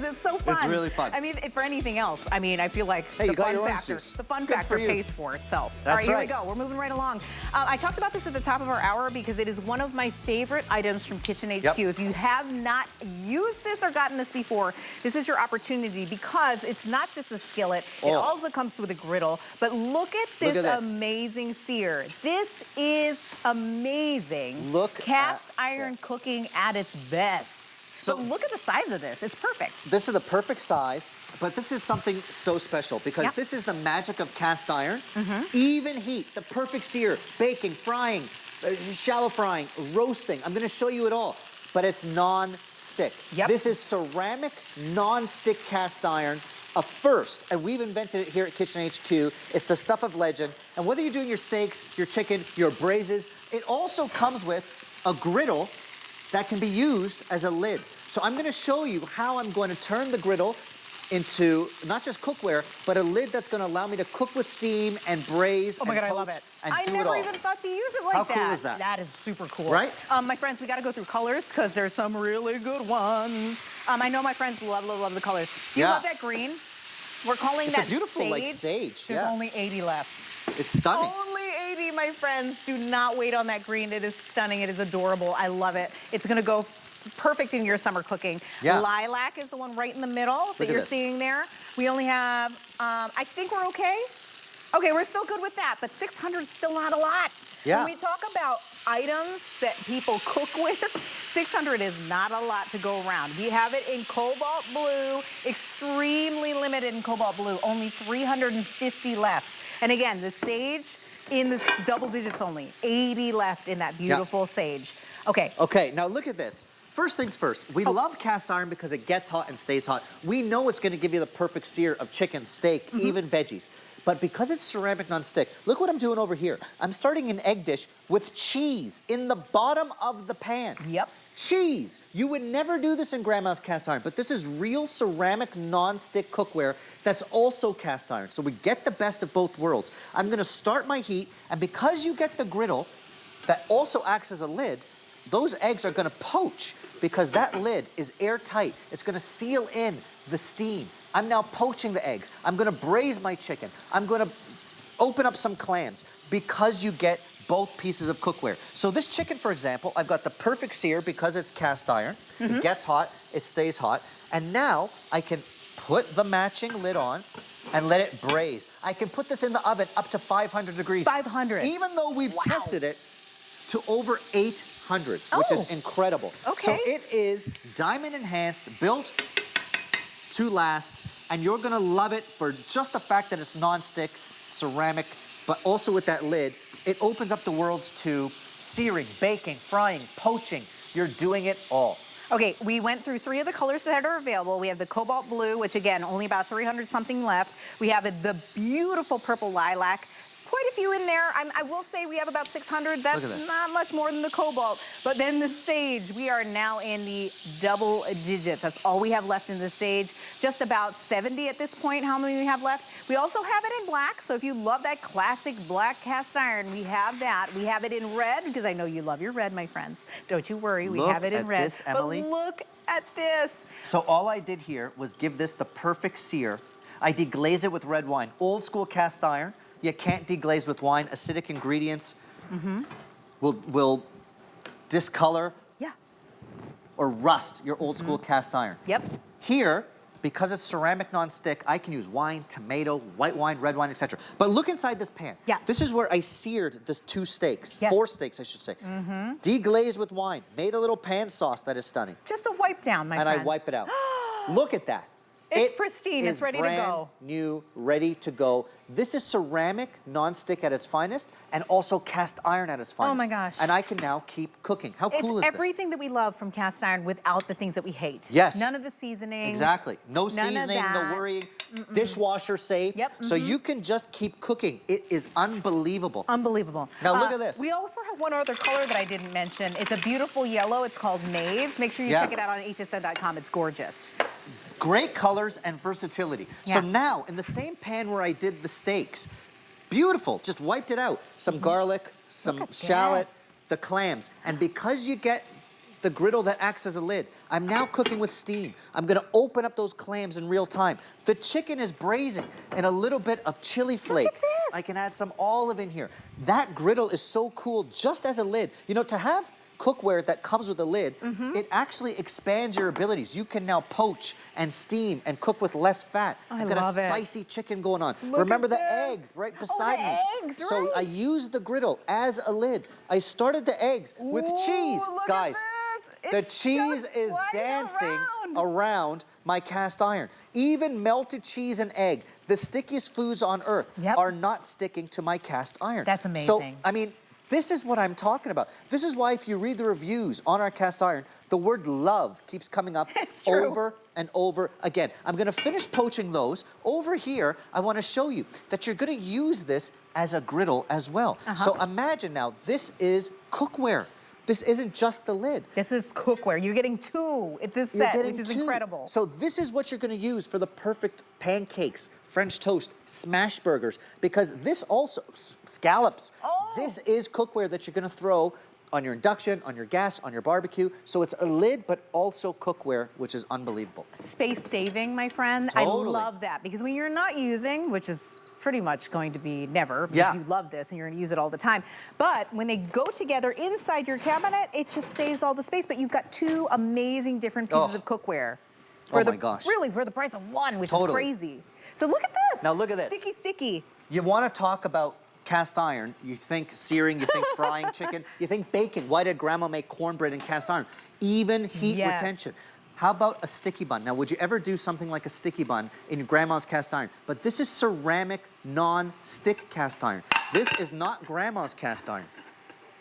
is. It's so fun. It's really fun. I mean, for anything else, I mean, I feel like hey, the fun factor pays for itself. That's All right, here right. we go. We're moving right along. I talked about this at the top of our hour because it is one of my favorite items from Kitchen HQ. Yep. If you have not used this or gotten this before, this is your opportunity because it's not just a skillet. It also comes with a griddle. But look at this amazing sear. This is amazing. Look cast iron cooking at its best. So look at the size of this. It's perfect. This is the perfect size, but this is something so special because this is the magic of cast iron. Even heat, the perfect sear, baking, frying, shallow frying, roasting. I'm gonna show you it all, but it's non-stick. This is ceramic non-stick cast iron, a first, and we've invented it here at Kitchen HQ. It's the stuff of legend, and whether you're doing your steaks, your chicken, your braises, it also comes with a griddle that can be used as a lid. So I'm gonna show you how I'm going to turn the griddle into not just cookware, but a lid that's gonna allow me to cook with steam and braise. Oh my God, I love it. I never even thought to use it like that. How cool is that? That is super cool. Right? My friends, we gotta go through colors because there's some really good ones. I know my friends love the colors. You love that green? We're calling that It's a beautiful sage. like sage. There's only 80 left. It's stunning. Only 80, my friends. Do not wait on that green. It is stunning. It is adorable. I love it. It's gonna go perfect in your summer cooking. Lilac is the one right in the middle that you're seeing there. We only have, I think we're okay. Okay, we're still good with that, but 600 is still not a lot. When we talk about items that people cook with, 600 is not a lot to go around. We have it in cobalt blue, extremely limited in cobalt blue, only 350 left. And again, the sage in the double digits only, 80 left in that beautiful sage. Okay. Okay, now look at this. First things first, we love cast iron because it gets hot and stays hot. We know it's gonna give you the perfect sear of chicken, steak, even veggies. But because it's ceramic non-stick, look what I'm doing over here. I'm starting an egg dish with cheese in the bottom of the pan. Cheese. You would never do this in Grandma's cast iron, but this is real ceramic non-stick cookware that's also cast iron. So we get the best of both worlds. I'm gonna start my heat, and because you get the griddle that also acts as a lid, those eggs are gonna poach because that lid is airtight. It's gonna seal in the steam. I'm now poaching the eggs. I'm gonna braise my chicken. I'm gonna open up some clams because you get both pieces of cookware. So this chicken, for example, I've got the perfect sear because it's cast iron. It gets hot, it stays hot. And now I can put the matching lid on and let it braise. I can put this in the oven up to 500 degrees. 500. Even though we've tested it to over 800, which is incredible. So it is diamond enhanced, built to last, and you're gonna love it for just the fact that it's non-stick, ceramic, but also with that lid, it opens up the worlds to searing, baking, frying, poaching. You're doing it all. Okay, we went through 3 of the colors that are available. We have the cobalt blue, which again, only about 300 something left. We have the beautiful purple lilac. Quite a few in there. I will say we have about 600. That's not much more than the cobalt. But then the sage, we are now in the double digits. That's all we have left in the sage. Just about 70 at this point, how many we have left. We also have it in black, so if you love that classic black cast iron, we have that. We have it in red, because I know you love your red, my friends. Don't you worry, we have it in red. This, Emily. But look at this. So all I did here was give this the perfect sear. I deglaze it with red wine. Old school cast iron. You can't deglaze with wine. Acidic ingredients will discolor or rust your old school cast iron. Here, because it's ceramic non-stick, I can use wine, tomato, white wine, red wine, etc. But look inside this pan. This is where I seared this 2 steaks, 4 steaks, I should say. Deglazed with wine, made a little pan sauce that is stunning. Just a wipe down, my friends. And I wipe it out. Look at that. It's pristine, it's ready to go. Brand new, ready to go. This is ceramic, non-stick at its finest, and also cast iron at its finest. Oh my gosh. And I can now keep cooking. How cool is this? It's everything that we love from cast iron without the things that we hate. Yes. None of the seasoning. Exactly. No seasoning, no worrying. Dishwasher safe. So you can just keep cooking. It is unbelievable. Unbelievable. Now look at this. We also have one other color that I didn't mention. It's a beautiful yellow. It's called maize. Make sure you check it out on hsn.com. It's gorgeous. Great colors and versatility. So now, in the same pan where I did the steaks, beautiful, just wiped it out. Some garlic, some shallot, the clams. And because you get the griddle that acts as a lid. I'm now cooking with steam. I'm gonna open up those clams in real time. The chicken is braising and a little bit of chili flake. Look at this. I can add some olive in here. That griddle is so cool just as a lid. You know, to have cookware that comes with a lid, it actually expands your abilities. You can now poach and steam and cook with less fat. I've got a spicy chicken going on. Remember the eggs right beside me. Eggs, so right. I used the griddle as a lid. I started the eggs with cheese. Look Guys, at the this. cheese It's is just sliding dancing around. around my cast iron. Even melted cheese and egg, the stickiest foods on earth, are not sticking to my cast iron. That's So, amazing. I mean, this is what I'm talking about. This is why if you read the reviews on our cast iron, the word love keeps coming up over and over again. I'm gonna finish poaching those. Over here, I wanna show you that you're gonna use this as a griddle as well. So imagine now, this is cookware. This isn't just the lid. This is cookware. You're getting two at this set, which is incredible. So this is what you're gonna use for the perfect pancakes, French toast, smash burgers, because this also, scallops, this is cookware that you're gonna throw on your induction, on your gas, on your barbecue. So it's a lid, but also cookware, which is unbelievable. Space saving, my friend. Totally. I love that because when you're not using, which is pretty much going to be never because you love this and you're gonna use it all the time. But when they go together inside your cabinet, it just saves all the space. But you've got two amazing different pieces of cookware. For my gosh. Really, for the price of one, which is crazy. So look at this. Now look at this. Sticky, sticky. You wanna talk about cast iron, you think searing, you think frying chicken, you think baking. Why did grandma make cornbread in cast iron? Even heat retention. How about a sticky bun? Now, would you ever do something like a sticky bun in grandma's cast iron? But this is ceramic non-stick cast iron. This is not grandma's cast iron.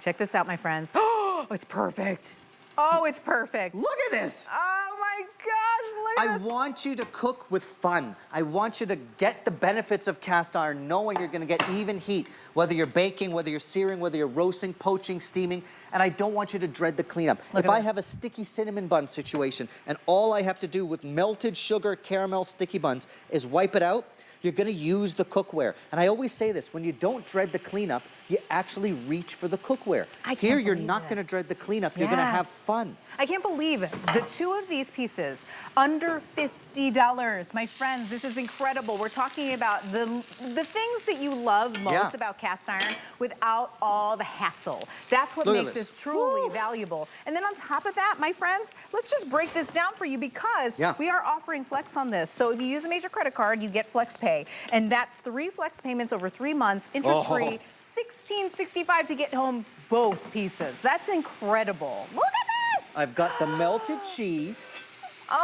Check this out, my friends. Oh, it's perfect. Oh, it's perfect. Look at this. Oh my gosh, look at this. I want you to cook with fun. I want you to get the benefits of cast iron, knowing you're gonna get even heat, whether you're baking, whether you're searing, whether you're roasting, poaching, steaming, and I don't want you to dread the cleanup. If I have a sticky cinnamon bun situation, and all I have to do with melted sugar caramel sticky buns is wipe it out, you're gonna use the cookware. And I always say this, when you don't dread the cleanup, you actually reach for the cookware. Here, you're not gonna dread the cleanup, you're gonna have fun. I can't believe the two of these pieces, under $50. My friends, this is incredible. We're talking about the things that you love most about cast iron without all the hassle. That's what makes this truly valuable. And then on top of that, my friends, let's just break this down for you because we are offering Flex on this. So if you use a major credit card, you get Flex Pay. And that's 3 Flex payments over 3 months, interest-free, $16.65 to get home both pieces. That's incredible. Look at this! I've got the melted cheese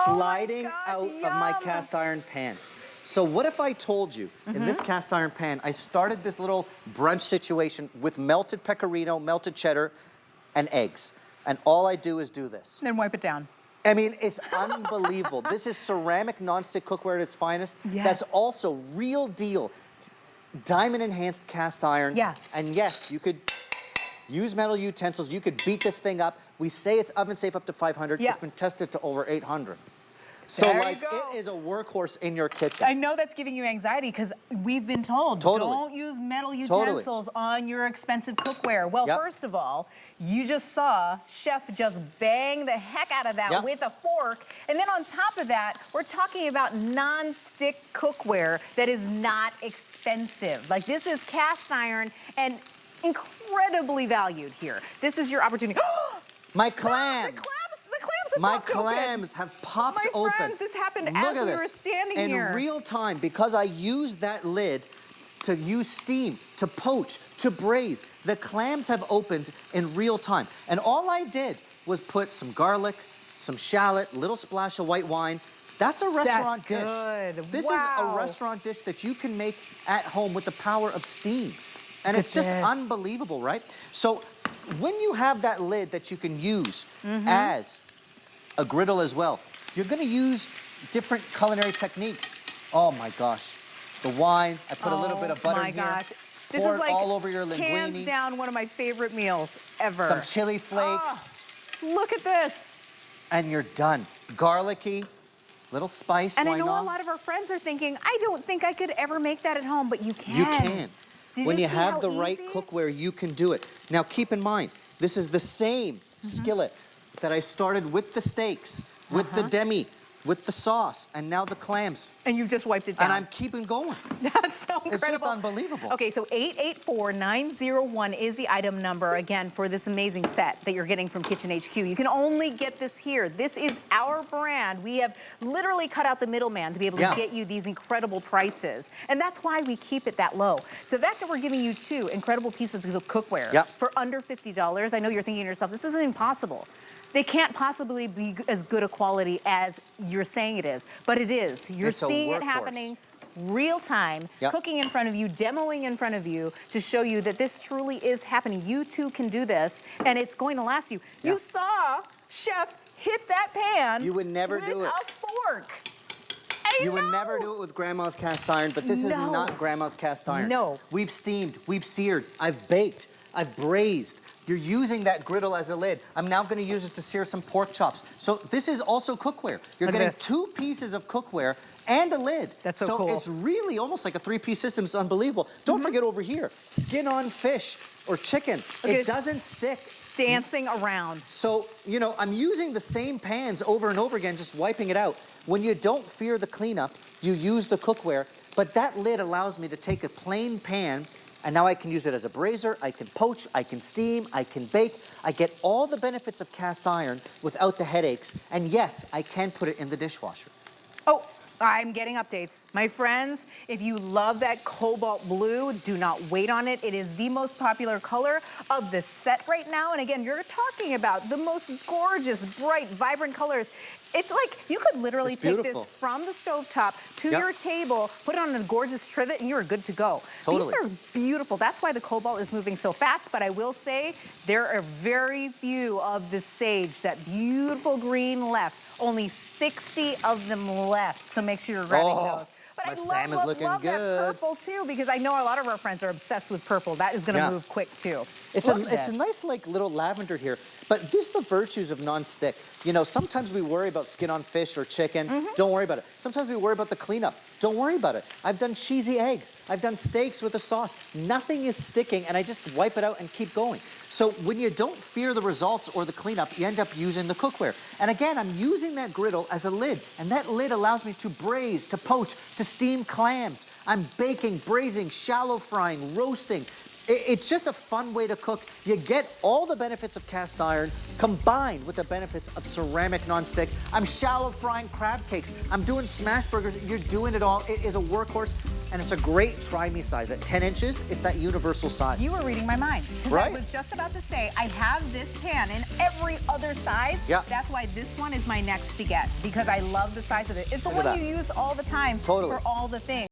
sliding out of my cast iron pan. So what if I told you, in this cast iron pan, I started this little brunch situation with melted pecorino, melted cheddar, and eggs. And all I do is do this. Then wipe it down. I mean, it's unbelievable. This is ceramic nonstick cookware at its finest. That's also real deal diamond enhanced cast iron. And yes, you could use metal utensils. You could beat this thing up. We say it's oven safe up to 500. It's been tested to over 800. So like, it is a workhorse in your kitchen. I know that's giving you anxiety because we've been told, don't use metal utensils on your expensive cookware. Well, first of all, you just saw Chef just bang the heck out of that with a fork. And then on top of that, we're talking about non-stick cookware that is not expensive. Like this is cast iron and incredibly valued here. This is your opportunity. My clams. My clams have popped open. My friends, this happened as we were standing here. In real time, because I used that lid to use steam, to poach, to braise, the clams have opened in real time. And all I did was put some garlic, some shallot, little splash of white wine. That's a restaurant dish. This is a restaurant dish that you can make at home with the power of steam. And it's just unbelievable, right? So when you have that lid that you can use as a griddle as well, you're gonna use different culinary techniques. Oh my gosh. The wine, I put a little bit of butter here. This Pour is it like all over your linguine. hands down one of my favorite meals ever. Some chili flakes. Look at this. And you're done. Garlicky, little spice, and why I know not? a lot of our friends are thinking, I don't think I could ever make that at home, but you can. You can. When you have the right easy? cookware, you can do it. Now keep in mind, this is the same skillet that I started with the steaks, with the demi, with the sauce, and now the clams. And you've just wiped it down. And I'm keeping going. That's so incredible. It's just unbelievable. Okay, so 884901 is the item number, again, for this amazing set that you're getting from Kitchen HQ. You can only get this here. This is our brand. We have literally cut out the middleman to be able to get you these incredible prices. And that's why we keep it that low. The fact that we're giving you 2 incredible pieces of cookware for under $50, I know you're thinking to yourself, this isn't impossible. They can't possibly be as good a quality as you're saying it is, but it is. You're seeing it happening real time, cooking in front of you, demoing in front of you to show you that this truly is happening. You too can do this, and it's going to last you. You saw Chef hit that pan. You would never do it with a fork. You would never do it with Grandma's cast iron, but this is not Grandma's cast iron. No. We've steamed, we've seared, I've baked, I've braised. You're using that griddle as a lid. I'm now going to use it to sear some pork chops. So this is also cookware. You're getting 2 pieces of cookware and a lid. That's so cool. So it's really almost like a 3-piece system. It's unbelievable. Don't forget over here, skin-on fish or chicken. It doesn't stick. Dancing around. So, you know, I'm using the same pans over and over again, just wiping it out. When you don't fear the cleanup, you use the cookware, but that lid allows me to take a plain pan, and now I can use it as a braiser, I can poach, I can steam, I can bake. I get all the benefits of cast iron without the headaches, and yes, I can put it in the dishwasher. Oh, I'm getting updates. My friends, if you love that cobalt blue, do not wait on it. It is the most popular color of the set right now. And again, you're talking about the most gorgeous, bright, vibrant colors. It's like you could literally take this from the stovetop to your table, put it on a gorgeous trivet, and you're good to go. Totally. These are beautiful. That's why the cobalt is moving so fast. But I will say there are very few of the sage, that beautiful green left. Only 60 of them left. So make sure you're grabbing those. But I love that purple too, because I know a lot of our friends are obsessed with purple. That is going to move quick too. It's a nice like little lavender here. But these are the virtues of non-stick. You know, sometimes we worry about skin on fish or chicken. Don't worry about it. Sometimes we worry about the cleanup. Don't worry about it. I've done cheesy eggs. I've done steaks with a sauce. Nothing is sticking, and I just wipe it out and keep going. So when you don't fear the results or the cleanup, you end up using the cookware. And again, I'm using that griddle as a lid, and that lid allows me to braise, to poach, to steam clams. I'm baking, braising, shallow frying, roasting. It's just a fun way to cook. You get all the benefits of cast iron combined with the benefits of ceramic non-stick. I'm shallow frying crab cakes. I'm doing smash burgers. You're doing it all. It is a workhorse, and it's a great try-me size. At 10 inches, it's that universal size. You were reading my mind. Right? I was just about to say, I have this pan in every other size. That's why this one is my next to get, because I love the size of it. It's the one you use all the time for all the things.